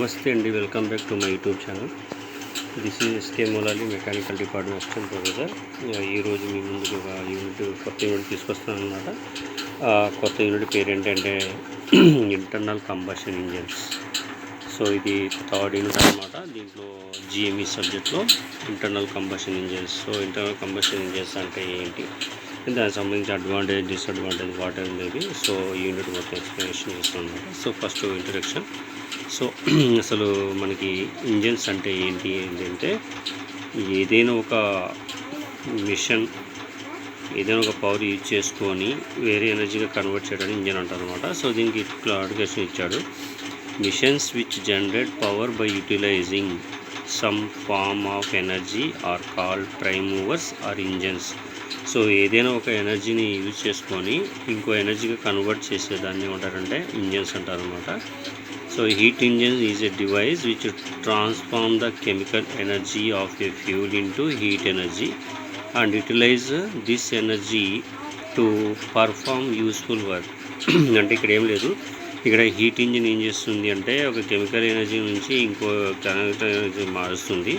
నమస్తే అండి, welcome back to my YouTube channel. This is SK Moolali, mechanical department assistant professor. ఈరోజు మీ ముందుకు ఒక కొత్త యూనిట్ తీసుకొస్తాను అనమాట. కొత్త యూనిట్ పేరు ఏంటంటే ఇంటర్నల్ కంబషన్ ఇంజన్స్. సో ఇది థర్డ్ యూనిట్ అనమాట. దీంట్లో జిఎంఈ సబ్జెక్ట్లో internal combustion engines. So internal combustion engines అంటే ఏంటి, దానికి సంబంధించి advantage, disadvantage, what ever maybe. So unit మొత్తం ఎక్స్ప్లెనేషన్ చేస్తాను అనమాట. So first introduction. సో అసలు మనకి ఇంజన్స్ అంటే ఏంటి అంటే, ఏదైనా ఒక మిషన్, ఏదైనా ఒక పవర్ యూజ్ చేసుకొని వేరే ఎనర్జీగా కన్వర్ట్ చేయడానికి ఇంజన్ అంటారు అనమాట. సో దీనికి క్లారిఫికేషన్ ఇచ్చాడు. Machines which generate power by utilising some form of energy are called prime movers or engines. So ఏదైనా ఒక ఎనర్జీని యూజ్ చేసుకొని ఇంకో ఎనర్జీగా కన్వర్ట్ చేసేదాన్ని ఏమంటారంటే ఇంజన్స్ అంటారు అనమాట. So heat engine is a device which transform the chemical energy of a fuel into heat energy and utilise this energy to perform useful work. అంటే ఇక్కడ ఏం లేదు, ఇక్కడ హీట్ ఇంజిన్ ఏం చేస్తుంది అంటే ఒక కెమికల్ ఎనర్జీ నుంచి ఇంకో కెమికల్ ఎనర్జీ మారుస్తుంది.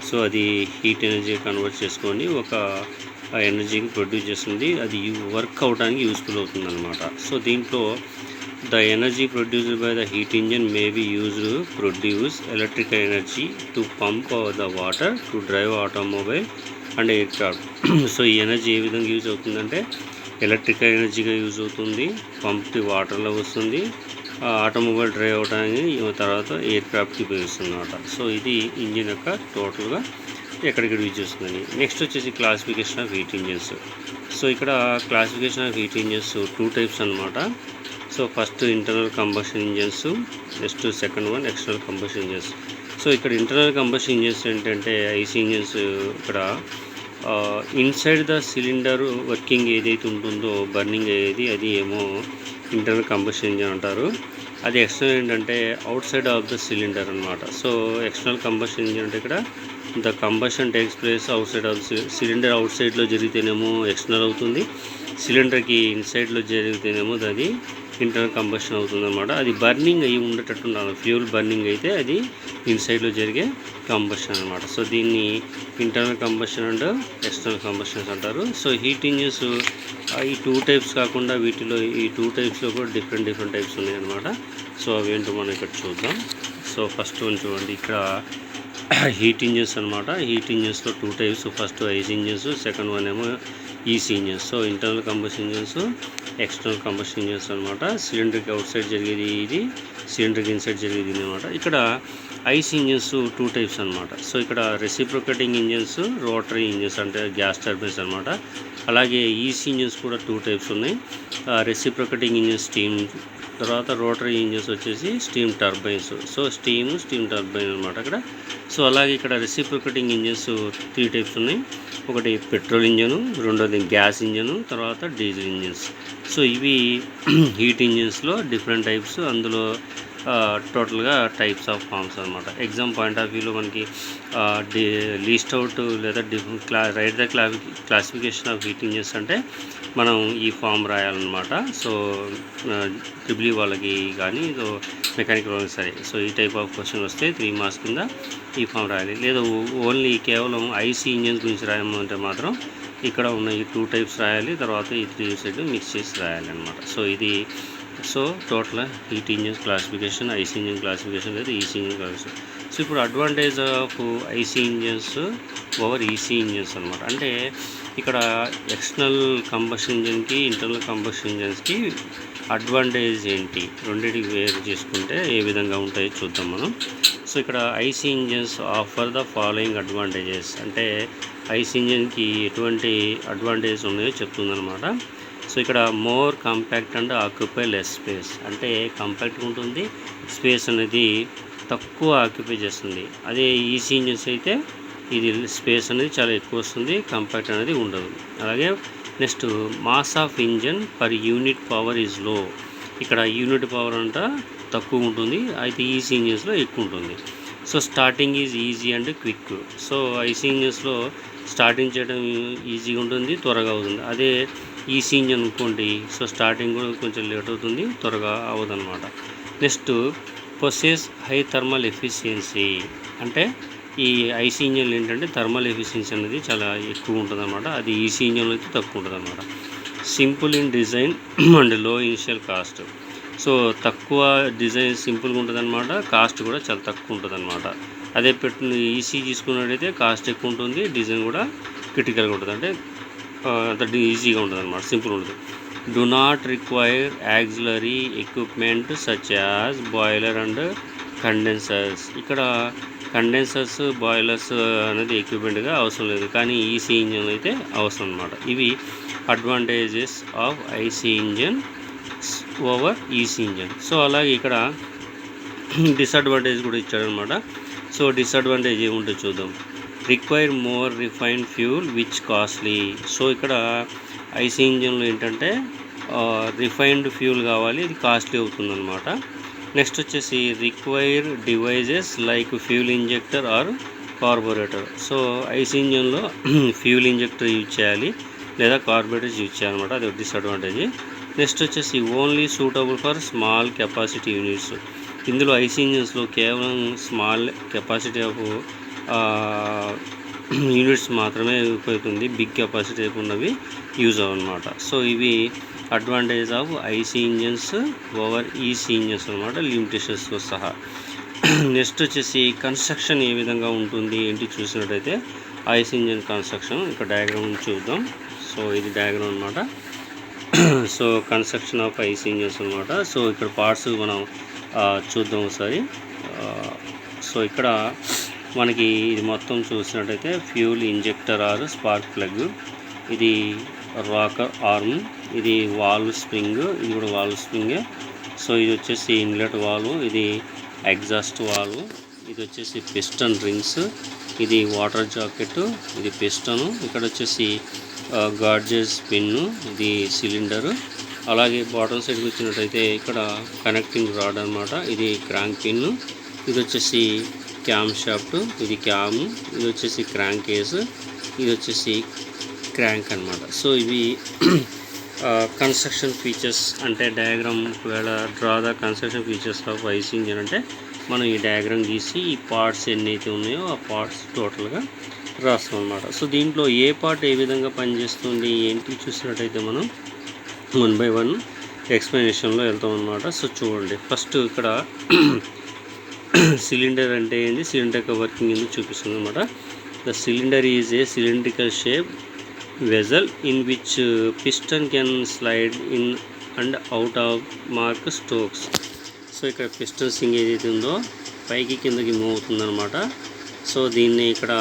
సో అది హీట్ ఎనర్జీ కన్వర్ట్ చేసుకొని ఒక ఎనర్జీని ప్రొడ్యూస్ చేస్తుంది. అది వర్క్ అవడానికి యూస్ఫుల్ అవుతుంది అనమాట. సో దీంట్లో the energy produced by the heat engine may be used to produce electrical energy to pump the water to drive automobile and aircraft. So ఈ ఎనర్జీ ఏ విధంగా యూజ్ అవుతుందంటే ఎలక్ట్రికల్ ఎనర్జీగా యూజ్ అవుతుంది, పంప్కి వాటర్లో వస్తుంది, ఆటోమొబైల్ డ్రైవ్ అవడానికి, తర్వాత ఎయిర్ క్రాఫ్ట్కి ఉపయోగిస్తుంది అనమాట. సో ఇది ఇంజిన్ యొక్క టోటల్గా ఎక్కడిక్కడ యూజ్ చేస్తుందని. నెక్స్ట్ వచ్చేసి classification of heat engines. So ఇక్కడ classification of heat engines 2 types అనమాట. So first internal combustion engines, next second one external combustion engines. So ఇక్కడ ఇంటర్నల్ కంబషన్ ఇంజన్స్ ఏంటంటే ఐసీ ఇంజన్స్. ఇక్కడ ఇన్సైడ్ ద సిలిండర్ వర్కింగ్ ఏదైతే ఉంటుందో, burning అయ్యేది, అది ఏమో ఇంటర్నల్ కంబషన్ ఇంజన్ అంటారు. అది ఎక్స్టర్నల్ ఏంటంటే out side of the cylinder అనమాట. సో ఎక్స్టర్నల్ కంబషన్ ఇంజన్ అంటే ఇక్కడ the combustion takes place out side of cylinder. Out సైడ్లో జరిగితేనేమో ఎక్స్టర్నల్ అవుతుంది, సిలిండర్కి ఇన్సైడ్లో జరిగితేనేమో అది ఇంటర్నల్ కంబషన్ అవుతుంది అనమాట. అది బర్నింగ్ అయ్యి ఉండేటట్టు ఉండాలి. ఫ్యూల్ బర్నింగ్ అయితే అది ఇన్సైడ్లో జరిగే కంబషన్ అనమాట. సో దీన్ని internal combustion and external combustions అంటారు. సో హీట్ ఇంజిన్స్ ఈ 2 టైప్స్ కాకుండా వీటిలో ఈ 2 టైప్స్లో కూడా డిఫరెంట్ టైప్స్ ఉన్నాయి అనమాట. సో అవేంటో మనం ఇక్కడ చూద్దాం. సో ఫస్ట్ వన్ చూడండి, ఇక్కడ హీట్ ఇంజిన్స్ అనమాట. హీట్ ఇంజిన్స్లో 2 types. First IC engines, second one ఏమో EC engines. So internal combustion engines, external combustion engines అనమాట. సిలిండర్కి అవుట్ సైడ్ జరిగేది ఇది, సిలిండర్కి ఇన్సైడ్ జరిగేది ఇది అనమాట. ఇక్కడ ఐసీ ఇంజిన్స్ 2 టైప్స్ అనమాట. సో ఇక్కడ రెసిప్రొకేటింగ్ ఇంజిన్స్, రోటరీ ఇంజిన్స్ అంటే గ్యాస్ టర్బైన్స్ అనమాట. అలాగే ఈసీ ఇంజిన్స్ కూడా 2 టైప్స్ ఉన్నాయి. రెసిప్రొకేటింగ్ ఇంజిన్స్ స్టీమ్, తర్వాత రోటరీ ఇంజిన్స్ వచ్చేసి steam turbines. So steam turbine అనమాట అక్కడ. సో అలాగే ఇక్కడ రెసిప్రొకేటింగ్ ఇంజిన్స్ 3 టైప్స్ ఉన్నాయి. ఒకటి పెట్రోల్ ఇంజను, రెండోది గ్యాస్ ఇంజను, తర్వాత డీజిల్ ఇంజిన్స్. సో ఇవి హీట్ ఇంజిన్స్లో డిఫరెంట్ టైప్స్. అందులో టోటల్గా టైప్స్ ఆఫ్ ఫార్మ్స్ అనమాట. ఎగ్జామ్ పాయింట్ ఆఫ్ వ్యూలో మనకి లీస్ట్ అవుట్ లేదా right the classification of heat engines అంటే మనం ఈ ఫామ్ రాయాలన్నమాట. సో ట్రిపుల్ ఈ వాళ్ళకి కానీ మెకానికల్ వాళ్ళకి సరే. సో ఈ టైప్ ఆఫ్ క్వశ్చన్ వస్తే 3 మార్క్స్ కింద ఈ ఫామ్ రాయాలి. లేదా ఓన్లీ కేవలం ఐసీ ఇంజిన్స్ గురించి రాయమంటే మాత్రం ఇక్కడ ఉన్న ఈ 2 టైప్స్ రాయాలి, తర్వాత ఈ 3 సైడ్ మిక్స్ చేసి రాయాలి అనమాట. సో ఇది total heat engines classification, IC engine classification లేదా ఈసీ ఇంజిన్ క్లాసిఫికేషన్. సో ఇప్పుడు advantage of IC engines over EC engines అనమాట. అంటే ఇక్కడ ఎక్స్టర్నల్ కంబషన్ ఇంజిన్కి, ఇంటర్నల్ కంబషన్ ఇంజిన్స్కి అడ్వాంటేజ్ ఏంటి, రెండింటికి వేరు చేసుకుంటే ఏ విధంగా ఉంటాయో చూద్దాం మనం. సో ఇక్కడ IC engines offer the following advantages. అంటే ఐసీ ఇంజిన్కి ఎటువంటి అడ్వాంటేజెస్ ఉన్నాయో చెప్తుందనమాట. సో ఇక్కడ more compact and occupy less space. అంటే కాంపాక్ట్గా ఉంటుంది, స్పేస్ అనేది తక్కువ ఆక్యుపై చేస్తుంది. అదే ఈసీ ఇంజిన్స్ అయితే ఇది స్పేస్ అనేది చాలా ఎక్కువ వస్తుంది, కాంపాక్ట్ అనేది ఉండదు. అలాగే next mass of engine per unit power is low. ఇక్కడ యూనిట్ పవర్ అంట తక్కువ ఉంటుంది, అయితే ఈసీ ఇంజిన్స్లో ఎక్కువ ఉంటుంది. So starting is easy and quick. So IC ఇంజిన్స్లో స్టార్టింగ్ చేయడం ఈజీగా ఉంటుంది, త్వరగా అవుతుంది. అదే ఈసీ ఇంజిన్ అనుకోండి, సో స్టార్టింగ్ కూడా కొంచెం లేట్ అవుతుంది, త్వరగా అవ్వదు అనమాట. Next possess high thermal efficiency. అంటే ఈ ఐసీ ఇంజన్లు ఏంటంటే థర్మల్ ఎఫిషియన్సీ అనేది చాలా ఎక్కువ ఉంటుంది అనమాట. అది ఈసీ ఇంజన్లో అయితే తక్కువ ఉంటుంది అనమాట. సింపుల్ ఇన్ డిజైన్ అండ్ లో ఇనిషియల్ కాస్ట్. సో తక్కువ డిజైన్ సింపుల్గా ఉంటుంది అనమాట, కాస్ట్ కూడా చాలా తక్కువ ఉంటుంది అనమాట. అదే ఈసీ తీసుకున్నట్టయితే కాస్ట్ ఎక్కువ ఉంటుంది, డిజైన్ కూడా క్రిటికల్గా ఉంటుంది, అంటే అంత ఈజీగా ఉంటుంది అనమాట, సింపుల్ ఉంటుంది. Do not require auxiliary equipment such as boiler and condensers. ఇక్కడ కండెన్సర్స్, బాయిలర్స్ అనేది ఎక్విప్మెంట్గా అవసరం లేదు, కానీ ఈసీ ఇంజన్ అయితే అవసరం అనమాట. ఇవి advantages of IC engine over EC engine. So అలాగే ఇక్కడ డిసడ్వాంటేజ్ కూడా ఇచ్చాడనమాట. సో డిసడ్వాంటేజ్ ఏముంటుందో చూద్దాం. Require more refined fuel which costly. So ఇక్కడ ఐసీ ఇంజన్లో ఏంటంటే రిఫైన్డ్ ఫ్యూల్ కావాలి, ఇది కాస్ట్లీ అవుతుందన్నమాట. నెక్స్ట్ వచ్చేసి require devices like fuel injector or carburettor. So IC ఇంజన్లో ఫ్యూల్ ఇంజెక్టర్ యూజ్ చేయాలి లేదా కార్బొరేటర్స్ యూజ్ చేయాలన్నమాట, అది డిసడ్వాంటేజ్. నెక్స్ట్ వచ్చేసి only suitable for small capacity units. ఇందులో ఐసీ ఇంజన్స్లో కేవలం స్మాల్ కెపాసిటీ ఆఫ్ యూనిట్స్ మాత్రమే ఉపయోగపడుతుంది, బిగ్ కెపాసిటీ ఉన్నవి యూజ్ అవ్వనమాట. సో ఇవి advantage of IC engines over EC engines అనమాట, లిమిటేషన్స్తో సహా. నెక్స్ట్ వచ్చేసి కన్స్ట్రక్షన్ ఏ విధంగా ఉంటుంది ఏంటి చూసినట్టయితే ఐసీ ఇంజన్ కన్స్ట్రక్షన్ ఇక్కడ డయాగ్రామ్ చూద్దాం. సో ఇది డయాగ్రామ్ అనమాట. So construction of IC engines అనమాట. సో ఇక్కడ పార్ట్స్ మనం చూద్దాం ఒకసారి. సో ఇక్కడ మనకి ఇది మొత్తం చూసినట్టయితే fuel injector or spark plug, ఇది రాకర్ ఆర్మ్, ఇది వాల్వ్ స్ప్రింగ్, ఇది కూడా వాల్వ్ స్ప్రింగే. సో ఇది వచ్చేసి ఇన్లెట్ వాల్వ్, ఇది ఎగ్జాస్ట్ వాల్వ్, ఇది వచ్చేసి పిస్టన్ రింగ్స్, ఇది వాటర్ జాకెట్, ఇది పిస్టను, ఇక్కడ వచ్చేసి గార్జెస్ పిన్ను, ఇది సిలిండరు. అలాగే బాటమ్ సైడ్కి వచ్చినట్టయితే ఇక్కడ కనెక్టింగ్ రాడ్ అనమాట, ఇది క్రాంక్ పిన్ను, ఇది వచ్చేసి క్యామ్ షాఫ్ట్, ఇది క్యామ్, ఇది వచ్చేసి క్రాంక్ కేసు, ఇది వచ్చేసి క్రాంక్ అనమాట. సో ఇవి కన్స్ట్రక్షన్ ఫీచర్స్. అంటే డయాగ్రామ్ ఒకవేళ draw the construction features of IC engine అంటే మనం ఈ డయాగ్రామ్ గీసి ఈ పార్ట్స్ ఎన్ని అయితే ఉన్నాయో ఆ పార్ట్స్ టోటల్గా రాస్తాం అనమాట. సో దీంట్లో ఏ పార్ట్ ఏ విధంగా పనిచేస్తుంది ఏంటి చూసినట్టయితే మనం 1 by 1 ఎక్స్ప్లెనేషన్లో వెళ్తాం అనమాట. సో చూడండి, ఫస్ట్ ఇక్కడ సిలిండర్ అంటే ఏంటి, సిలిండర్ యొక్క వర్కింగ్ ఏంటి చూపిస్తుంది అనమాట. The cylinder is a cylindrical shape vessel in which piston can slide in and out of mark strokes. So ఇక్కడ పిస్టన్ సింగ్ ఏదైతే ఉందో పైకి కిందకి మూవ్ అవుతుందన్నమాట. సో దీన్ని ఇక్కడ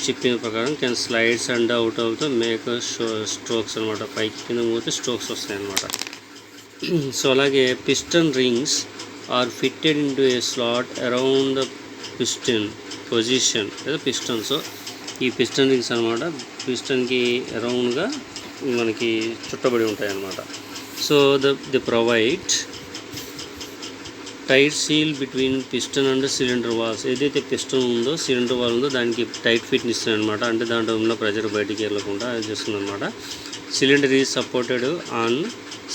చెప్పిన ప్రకారం can slides and out of the make strokes అనమాట, పైకి కింద పోతే స్ట్రోక్స్ వస్తాయి అన్నమాట. సో అలాగే piston rings are fitted into a slot around the piston position లేదా పిస్టన్. సో ఈ పిస్టన్ రింగ్స్ అనమాట పిస్టన్కి అరౌండ్గా మనకి చుట్టబడి ఉంటాయి అన్నమాట. So the provide tight seal between piston and cylinder walls. ఏదైతే పిస్టన్ ఉందో సిలిండర్ వాల్ ఉందో దానికి టైట్ ఫిట్ని ఇస్తుంది అనమాట, అంటే దాంట్లో ఉన్న ప్రెజర్ బయటికి వెళ్ళకుండా చేస్తుంది అనమాట. Cylinder is supported on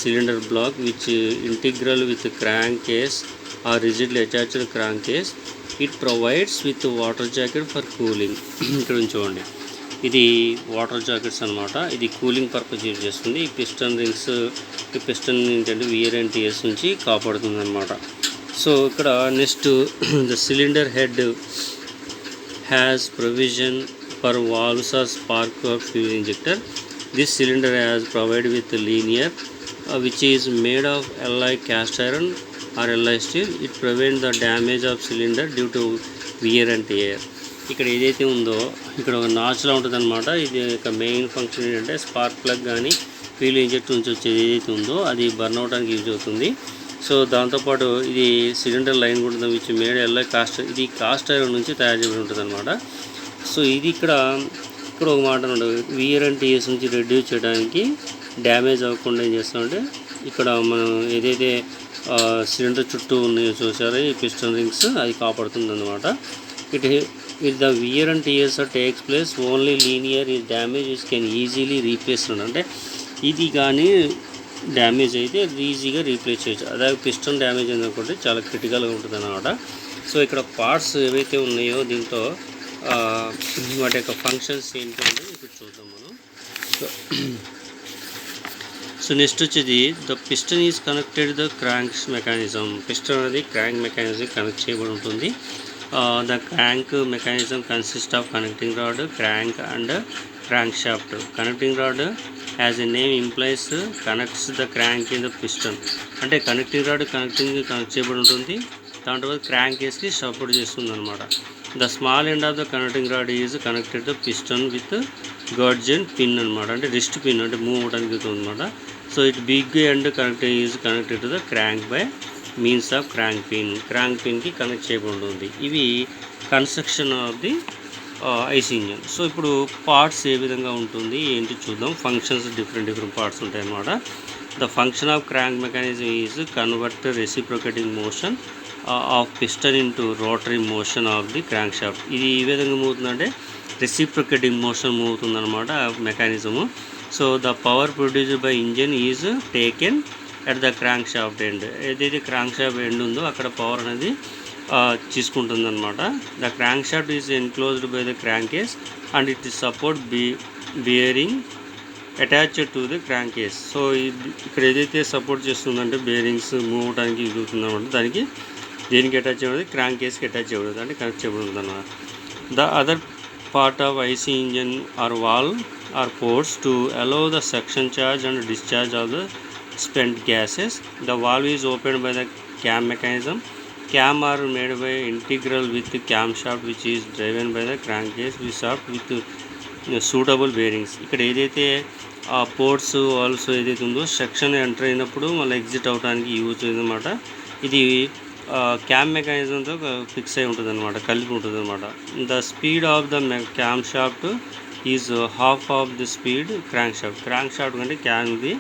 cylinder block which integral with crankcase or rigidly attached crankcase. It provides with water jacket for cooling. ఇక్కడ చూడండి, ఇది వాటర్ జాకెట్స్ అనమాట, ఇది కూలింగ్ పర్పస్ యూజ్ చేస్తుంది. ఈ పిస్టన్ రింగ్స్, ఈ పిస్టన్ ఏంటంటే wear and tears నుంచి కాపాడుతుంది అనమాట. సో ఇక్కడ next the cylinder head has provision for valves or spark or fuel injector. This cylinder has provide with liner which is made of LI cast iron or LI steel. It prevent the damage of cylinder due to wear and tear. ఇక్కడ ఏదైతే ఉందో ఇక్కడ ఒక నాచ్లా ఉంటుంది అనమాట. ఇది యొక్క main function ఏంటంటే స్పార్క్ ప్లగ్ కానీ ఫ్యూల్ ఇంజెక్టర్ నుంచి వచ్చేది ఏదైతే ఉందో అది బర్న్ అవడానికి యూజ్ అవుతుంది. సో దాంతోపాటు ఇది సిలిండర్ లైన్ కూడా ఉంటుంది విచ్ మేడ్ ఎల్ఐ కాస్ట్, ఇది కాస్ట్ ఐరన్ నుంచి తయారు చేయబడి ఉంటుంది అనమాట. సో ఇది ఇక్కడ ఒక మాట ఉండదు, వియర్ అండ్ టియర్స్ నుంచి రెడ్యూస్ చేయడానికి డ్యామేజ్ అవ్వకుండా ఏం చేస్తామంటే ఇక్కడ మనం ఏదైతే సిలిండర్ చుట్టూ ఉన్నాయో చూసారో ఈ పిస్టన్ రింగ్స్ అది కాపాడుతుంది అనమాట. It the wear and tears takes place only liner ఈ డ్యామేజ్ కెన్ ఈజీలీ రీప్లేస్. అంటే ఇది కానీ డ్యామేజ్ అయితే ఈజీగా రీప్లేస్ చేయొచ్చు. అదే పిస్టన్ డ్యామేజ్ అయిందనుకోండి చాలా క్రిటికల్గా ఉంటుంది అన్నమాట. సో ఇక్కడ పార్ట్స్ ఏవైతే ఉన్నాయో దీంట్లో వాటి యొక్క ఫంక్షన్స్ ఏంటో ఇప్పుడు చూద్దాం మనం. సో నెక్స్ట్ వచ్చేది the piston is connected the crank mechanism. Piston అనేది క్రాంక్ మెకానిజం కనెక్ట్ చేయబడి ఉంటుంది. The crank mechanism consist of connecting rod, crank and crank shaft. Connecting rod as a name implies connects the crank in the piston. అంటే connecting rod connect చేయబడి ఉంటుంది. దాంట్లో crank కేస్కి support చేస్తుంది అనమాట. The small end of the connecting rod is connected the piston with guardian pin అనమాట. అంటే wrist pin అంటే move అవడానికి అవుతుంది అనమాట. So it big end connected to the crank by means of crank పిన్కి connect చేయబడి ఉంటుంది. ఇవి construction of the IC engine. So ఇప్పుడు పార్ట్స్ ఏ విధంగా ఉంటుంది ఏంటి చూద్దాం. ఫంక్షన్స్ డిఫరెంట్ పార్ట్స్ ఉంటాయి అన్నమాట. The function of crank mechanism is convert reciprocating motion of piston into rotary motion of the crank shaft. ఇది ఈ విధంగా మూవ్ అవుతుందంటే రెసిప్రొకేటింగ్ మోషన్ మూవ్ అవుతుందన్నమాట mechanism. So the power produced by engine is taken at the crank shaft end. ఏదైతే crank shaft end ఉందో అక్కడ power అనేది తీసుకుంటుంది అనమాట. The crank shaft is enclosed by the crank case and it is support bearing attached to the crank case. So ఇక్కడ ఏదైతే support చేస్తుందంటే bearings move అవడానికి యూజ్ అవుతుందన్నమాట. దానికి దేనికి అటాచ్ చేయబడింది, క్రాంక్ కేస్కి అటాచ్ చేయబడింది అంటే కనెక్ట్ చేయబడింది అన్నమాట. The other part of IC engine are valve or ports to allow the suction charge and discharge of the spent gases. The valve is opened by the cam mechanism. Cam are made by integral with the camshaft which is driven by the crankcase shaft with suitable bearings. ఇక్కడ ఏదైతే ఆ ports valves ఏదైతే ఉందో section enter అయినప్పుడు మళ్ళీ exit అవడానికి use అయిందన్నమాట. ఇది క్యామ్ మెకానిజంతో ఫిక్స్ అయి ఉంటుంది అనమాట, కలిపి ఉంటుంది అనమాట. The speed of the cam shaft is half of the speed crank shaft కంటే క్యామ్ది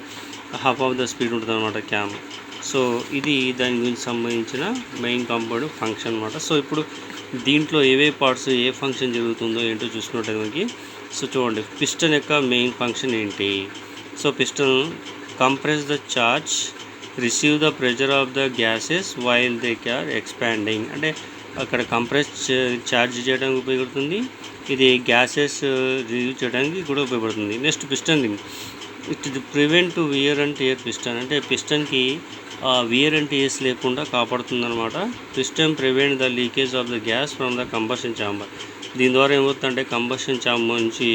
హాఫ్ ఆఫ్ ద స్పీడ్ ఉంటుంది అనమాట క్యామ్. సో ఇది దాని గురించి సంబంధించిన మెయిన్ కాంపోనెంట్ ఫంక్షన్ అనమాట. సో ఇప్పుడు దీంట్లో ఏవే పార్ట్స్ ఏ ఫంక్షన్ జరుగుతుందో ఏంటో చూసుకున్నట్టు మనకి. సో చూడండి పిస్టన్ యొక్క మెయిన్ ఫంక్షన్ ఏంటి. So piston compress the charge, receive the pressure of the gases while they are expanding. అంటే అక్కడ కంప్రెస్ ఛార్జ్ చేయడానికి ఉపయోగపడుతుంది, ఇది గ్యాసెస్ రిలీవ్ చేయడానికి కూడా ఉపయోగపడుతుంది. Next piston it prevent wear and tear piston. అంటే పిస్టన్కి వియర్ అండ్ టియర్స్ లేకుండా కాపాడుతుంది అనమాట. Piston prevent the leakage of the gas from the combustion chamber. దీని ద్వారా ఏమవుతుందంటే కంబషన్ ఛాంబర్ నుంచి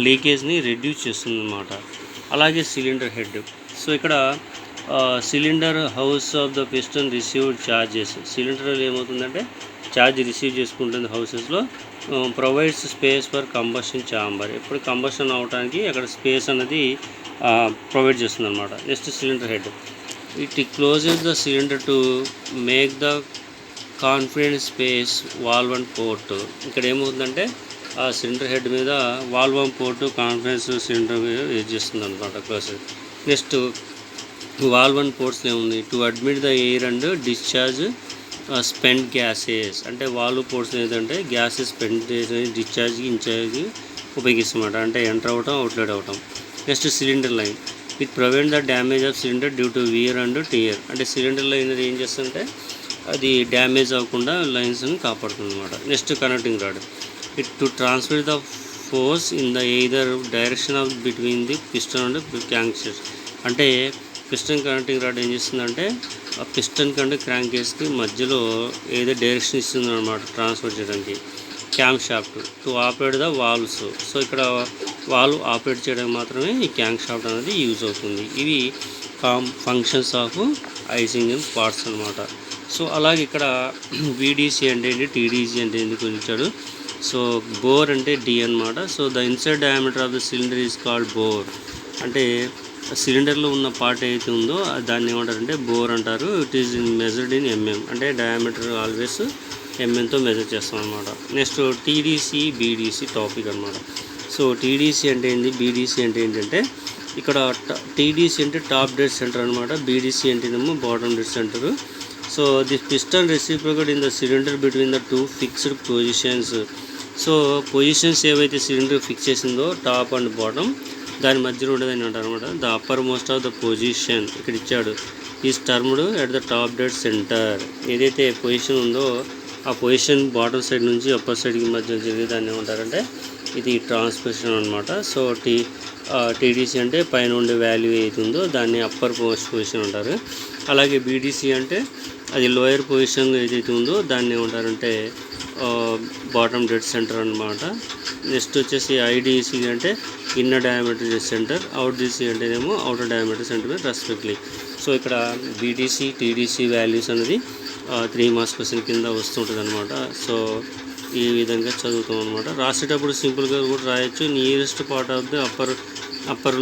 లీకేజ్ని రెడ్యూస్ చేస్తుంది అనమాట. అలాగే సిలిండర్ హెడ్. సో ఇక్కడ cylinder house of the piston received charges. Cylinder ఏమవుతుందంటే ఛార్జ్ రిసీవ్ చేసుకుంటుంది హౌసెస్లో. Provides space for combustion chamber. ఎప్పుడు కంబషన్ అవడానికి అక్కడ స్పేస్ అనేది ప్రొవైడ్ చేస్తుంది అనమాట. Next cylinder head. It closes the cylinder to make the confidence space valve and port. ఇక్కడ ఏమవుతుందంటే ఆ సిలిండర్ హెడ్ మీద valve and port confidence cylinder use చేస్తుంది అనమాట close. Next valve and ports ఏముంది to admit the air and discharge spend gases. అంటే valve ports ఏంటంటే gases spend చేసి డిశ్చార్జ్కి ఇన్ఛార్జ్కి ఉపయోగిస్తున్నమాట. అంటే ఎంటర్ అవ్వటం అవుట్లెట్ అవ్వటం. Next cylinder line. It prevent the damage of cylinder due to wear and tear. అంటే సిలిండర్ లైన్ ఏం చేస్తుంటే అది డ్యామేజ్ అవ్వకుండా లైన్స్ని కాపాడుతుంది అనమాట. Next connecting rod. It to transfer the force in the either direction of between the piston and crankcase. అంటే piston connecting rod ఏం చేస్తుందంటే ఆ పిస్టన్ కంటే క్రాంక్ కేస్కి మధ్యలో ఏదో డైరెక్షన్ ఇస్తుంది అనమాట ట్రాన్స్ఫర్ చేయడానికి. Camshaft to operate the valves. So ఇక్కడ వాల్వ్ ఆపరేట్ చేయడానికి మాత్రమే ఈ క్యామ్ షాఫ్ట్ అనేది యూజ్ అవుతుంది. ఇవి functions of IC engine parts అనమాట. సో అలాగే ఇక్కడ వీడీసీ అంటే ఏంటి, టీడీసీ అంటే ఎందుకు ఇచ్చాడు. సో బోర్ అంటే డి అనమాట. So the inside diameter of the cylinder is called bore. అంటే సిలిండర్లో ఉన్న పార్ట్ ఏదైతే ఉందో దాన్ని ఏమంటారంటే బోర్ అంటారు. It is measured in MM. అంటే డయామీటర్ ఆల్వేస్ ఎంఎంతో మెజర్ చేస్తాం అనమాట. నెక్స్ట్ టీడీసీ బీడీసీ టాపిక్ అనమాట. సో టీడీసీ అంటే ఏంటి, బీడీసీ అంటే ఏంటంటే ఇక్కడ టీడీసీ అంటే టాప్ డెడ్ సెంటర్ అనమాట, బీడీసీ అంటేనేమో bottom dead centre. So this piston reciprocate in the cylinder between the two fixed positions. So positions ఏవైతే సిలిండర్ ఫిక్స్ చేసిందో టాప్ అండ్ బాటమ్, దాని మధ్యలో ఉండేదని అంటారు అనమాట. The upper most of the position ఇక్కడ ఇచ్చాడు is termed at the top dead centre. ఏదైతే పొజిషన్ ఉందో ఆ పొజిషన్ బాటమ్ సైడ్ నుంచి అప్పర్ సైడ్కి మధ్య జరిగే దాన్ని ఏమంటారంటే ఇది ట్రాన్స్మిషన్ అనమాట. సో టీడీసీ అంటే పైన ఉండే వాల్యూ ఏది ఉందో దాన్ని అప్పర్ మోస్ట్ పొజిషన్ అంటారు. అలాగే బీడీసీ అంటే అది లోయర్ పొజిషన్లో ఏదైతే ఉందో దాన్ని ఏమంటారంటే బాటమ్ డెడ్ సెంటర్ అనమాట. నెక్స్ట్ వచ్చేసి ఐడిసి అంటే inner diameter dead centre, out DC అంటేనేమో అవుటర్ డయామీటర్ సెంటర్ రెస్పెక్ట్లీ. సో ఇక్కడ బీడీసీ టీడీసీ వాల్యూస్ అనేది 3 మార్క్స్ క్వశ్చన్ కింద వస్తుంటుంది అనమాట. సో ఈ విధంగా చదువుతాం అనమాట. రాసేటప్పుడు సింపుల్గా కూడా రాయొచ్చు. Nearest part of the upper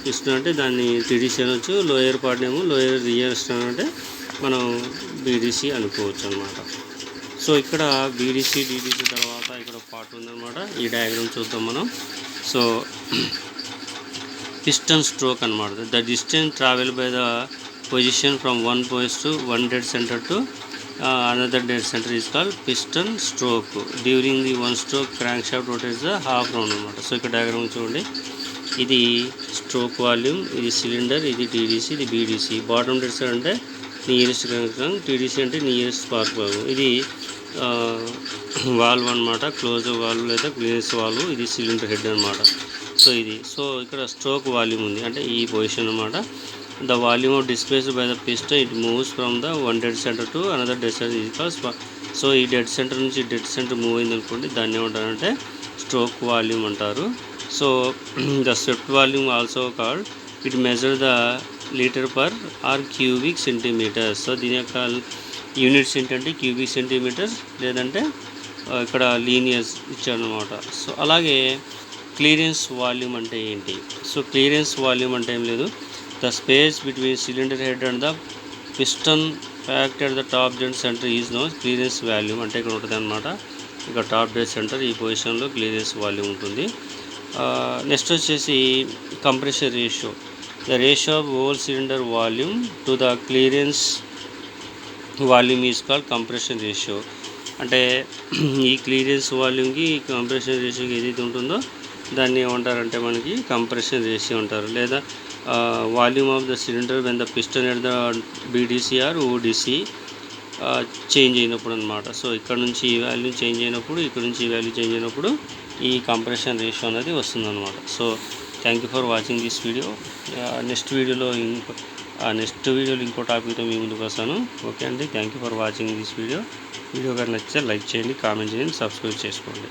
piston అంటే దాన్ని టీడీసీ అనొచ్చు, లోయర్ పార్ట్ ఏమో లోయర్ నియరెస్ట్ అంటే మనం బీడీసీ అనుకోవచ్చు అనమాట. సో ఇక్కడ బీడీసీ డీడీసీ తర్వాత ఇక్కడ పార్ట్ ఉందన్నమాట. ఈ డయాగ్రామ్ చూద్దాం మనం. సో పిస్టన్ స్ట్రోక్ అనమాట. The distance travel by the position from one point to one dead centre to another dead centre is called piston stroke. During the one stroke crank shaft rotates the half round అనమాట. So ఇక్కడ diagram చూడండి. ఇది stroke volume, ఇది cylinder, ఇది TDC, ఇది BDC. Bottom dead centre అంటే nearest crank, TDC అంటే nearest spark భాగం. ఇది వాల్వ్ అనమాట, క్లోజ్ వాల్వ్ లేదా క్లియరెన్స్ వాల్వ్. ఇది సిలిండర్ హెడ్ అనమాట. సో ఇక్కడ స్ట్రోక్ వాల్యూమ్ ఉంది అంటే ఈ పొజిషన్ అనమాట. The volume of displaced by the piston it moves from the one dead centre to another dead centre is called. So ఈ dead centre నుంచి dead centre move అయింది అనుకోండి, దాన్ని ఏమంటారంటే స్ట్రోక్ వాల్యూమ్ అంటారు. So the swept volume also called. It measure the litre per or cubic centimetre. So దీని యొక్క units ఏంటంటే క్యూబిక్ సెంటీమీటర్ లేదంటే ఇక్కడ లీనియర్స్ ఇచ్చారనమాట. సో అలాగే క్లియరెన్స్ వాల్యూమ్ అంటే ఏంటి? సో క్లియరెన్స్ వాల్యూమ్ అంటే ఏం లేదు, the space between cylinder head and the piston packed at the top dead centre is no clearance volume. అంటే ఇక్కడ ఉంటుంది అనమాట. ఇక్కడ టాప్ డెడ్ సెంటర్ ఈ పొజిషన్లో క్లియరెన్స్ వాల్యూమ్ ఉంటుంది. నెక్స్ట్ వచ్చేసి compression ratio. The ratio of whole cylinder volume to the clearance volume is called compression ratio. అంటే ఈ క్లియరెన్స్ వాల్యూమ్కి కంప్రెషన్ రేషియోకి ఏదైతే ఉంటుందో దాన్ని ఏమంటారంటే మనకి కంప్రెషన్ రేషియో అంటారు. లేదా volume of the cylinder when the piston at the BDC or ODC change అయినప్పుడు అనమాట. సో ఇక్కడ నుంచి ఈ వాల్యూ చేంజ్ అయినప్పుడు, ఇక్కడ నుంచి ఈ వాల్యూ చేంజ్ అయినప్పుడు ఈ కంప్రెషన్ రేషియో అనేది వస్తుందన్నమాట. So thank you for watching this video. Next వీడియోలో ఇంకో టాపిక్తో మీ ముందుకు వస్తాను. ఓకే అండి, thank you for watching this video. Video కానీ నచ్చితే లైక్ చేయండి, కామెంట్ చేయండి, సబ్స్క్రైబ్ చేసుకోండి.